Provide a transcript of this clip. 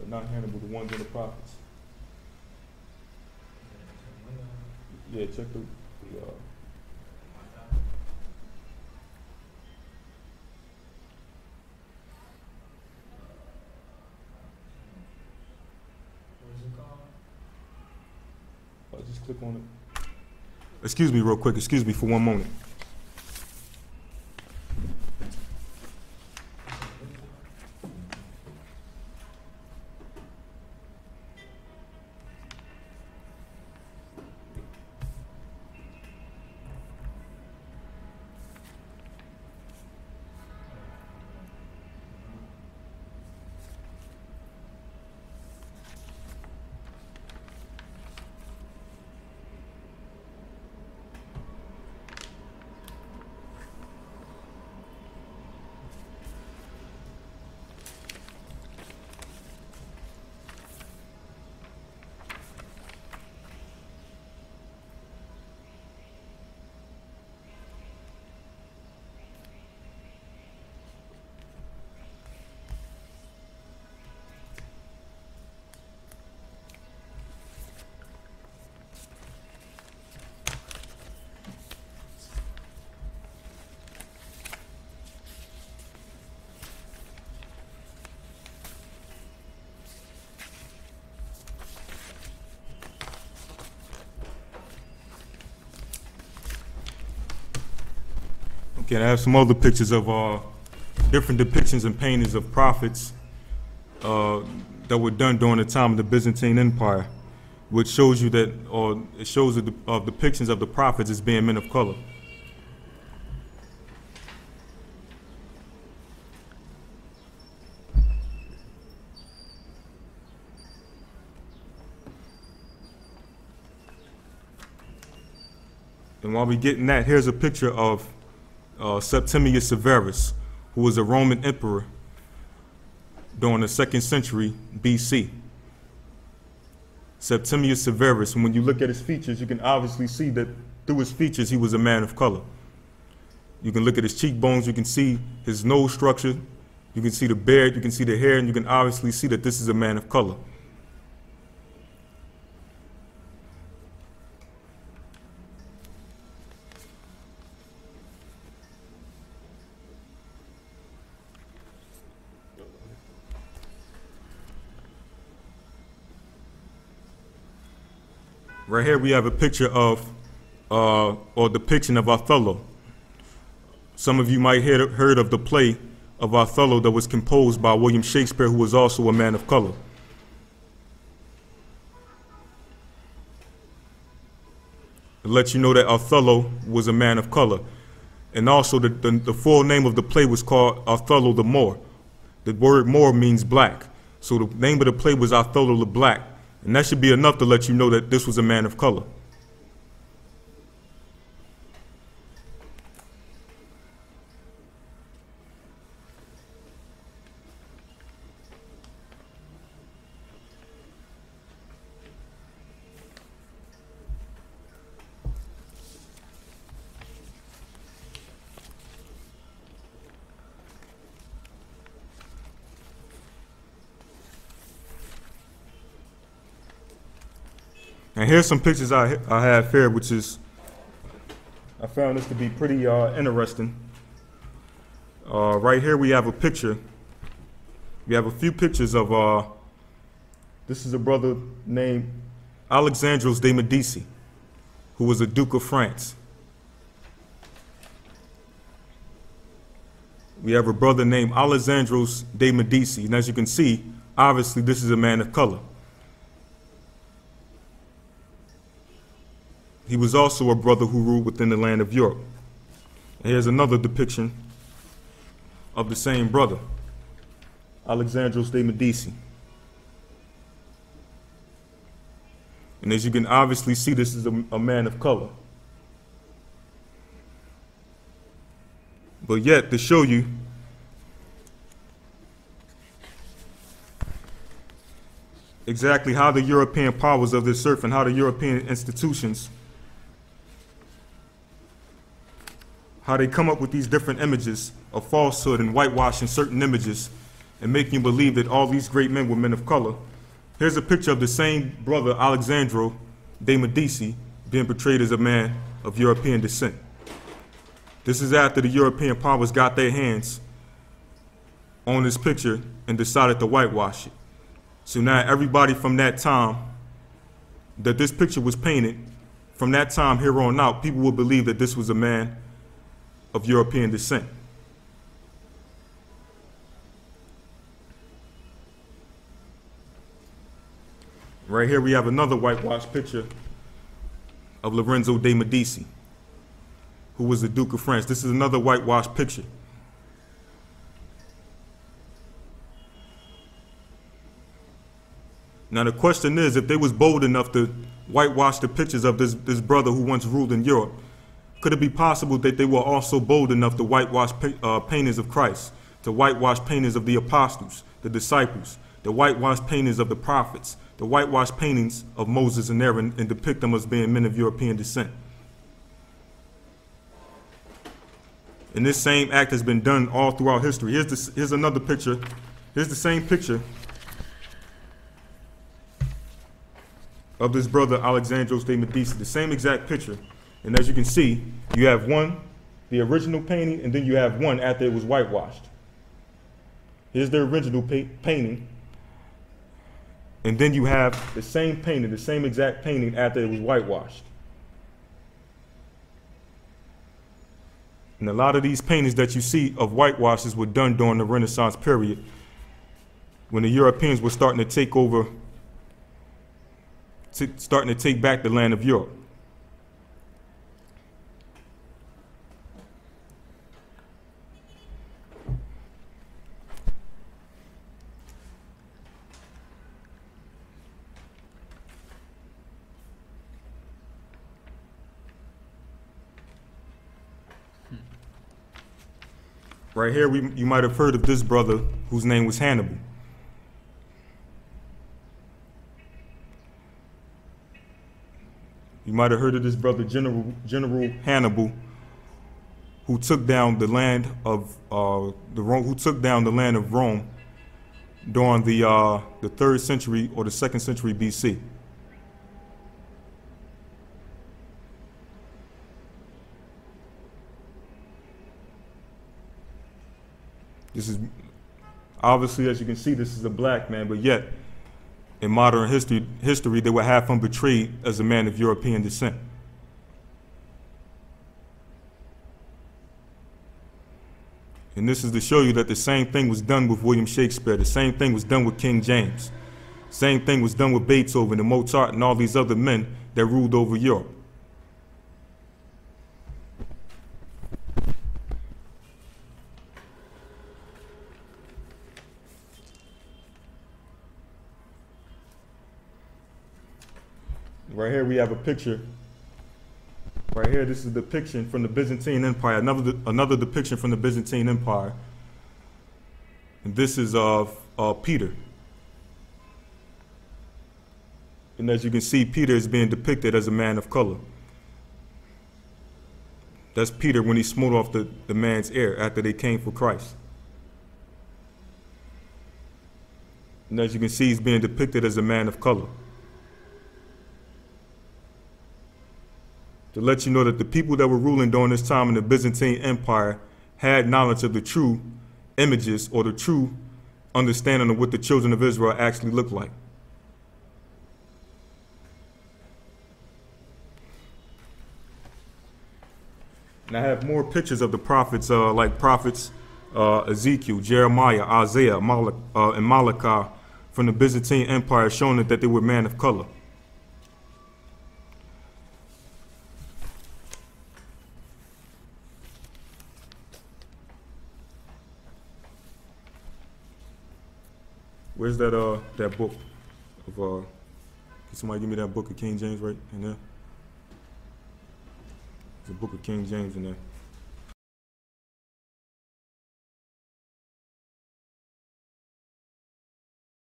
but not Hannibal, the ones in the prophets. Yeah, check the just click on it. Excuse me real quick, excuse me for one moment. Okay, I have some other pictures of different depictions and paintings of prophets that were done during the time of the Byzantine Empire, which shows you that, or it shows the depictions of the prophets as being men of color. And while we're getting that, here's a picture of Septimius Severus, who was a Roman emperor during the 2nd century BC. Septimius Severus, and when you look at his features, you can obviously see that through his features he was a man of color. You can look at his cheekbones, you can see his nose structure, you can see the beard, you can see the hair, and you can obviously see that this is a man of color. Right here we have a picture of, or depiction of Othello. Some of you might have heard of the play of Othello that was composed by William Shakespeare, who was also a man of color. It lets you know that Othello was a man of color. And also the full name of the play was called Othello the Moor. The word Moor means black. So the name of the play was Othello the Black. And that should be enough to let you know that this was a man of color. And here's some pictures I have here, which is, I found this to be pretty interesting. Right here we have a picture. We have a few pictures of, this is a brother named Alexandros de Medici, who was a Duke of France. We have a brother named Alexandros de Medici, and as you can see, obviously this is a man of color. He was also a brother who ruled within the land of Europe. And here's another depiction of the same brother, Alexandros de Medici. And as you can obviously see, this is a man of color. But yet, to show you exactly how the European powers of this earth and how the European institutions, how they come up with these different images of falsehood and whitewashing certain images and making you believe that all these great men were men of color. Here's a picture of the same brother, Alexandro de Medici, being portrayed as a man of European descent. This is after the European powers got their hands on this picture and decided to whitewash it. So now everybody from that time that this picture was painted, from that time here on out, people will believe that this was a man of European descent. Right here we have another whitewashed picture of Lorenzo de Medici, who was the Duke of France. This is another whitewashed picture. Now the question is, if they was bold enough to whitewash the pictures of this brother who once ruled in Europe, could it be possible that they were also bold enough to whitewash paintings of Christ, to whitewash paintings of the apostles, the disciples, the whitewash paintings of the prophets, the whitewash paintings of Moses and Aaron, and depict them as being men of European descent? And this same act has been done all throughout history. Here's another picture. Here's the same picture of this brother Alexandros de Medici, the same exact picture. And as you can see, you have one, the original painting, and then you have one after it was whitewashed. Here's the original painting. And then you have the same painting, the same exact painting after it was whitewashed. And a lot of these paintings that you see of whitewashes were done during the Renaissance period, when the Europeans were starting to take over, starting to take back the land of Europe. Right here, you might have heard of this brother whose name was Hannibal. You might have heard of this brother, General Hannibal, who took down the land of Rome during the 3rd century or the 2nd century BC. This is, obviously, as you can see, this is a black man, but yet, in modern history, they would have him portrayed as a man of European descent. And this is to show you that the same thing was done with William Shakespeare, the same thing was done with King James, same thing was done with Beethoven and Mozart and all these other men that ruled over Europe. Right here we have a picture. Right here, this is a depiction from the Byzantine Empire, another depiction from the Byzantine Empire. And this is of Peter. And as you can see, Peter is being depicted as a man of color. That's Peter when he smote off the man's ear after they came for Christ. And as you can see, he's being depicted as a man of color. To let you know that the people that were ruling during this time in the Byzantine Empire had knowledge of the true images or the true understanding of what the children of Israel actually looked like. And I have more pictures of the prophets, like prophets Ezekiel, Jeremiah, Isaiah, and Malachi from the Byzantine Empire, showing that they were men of color. Where's that book of can somebody give me that book of King James right in there? There's a book of King James in there.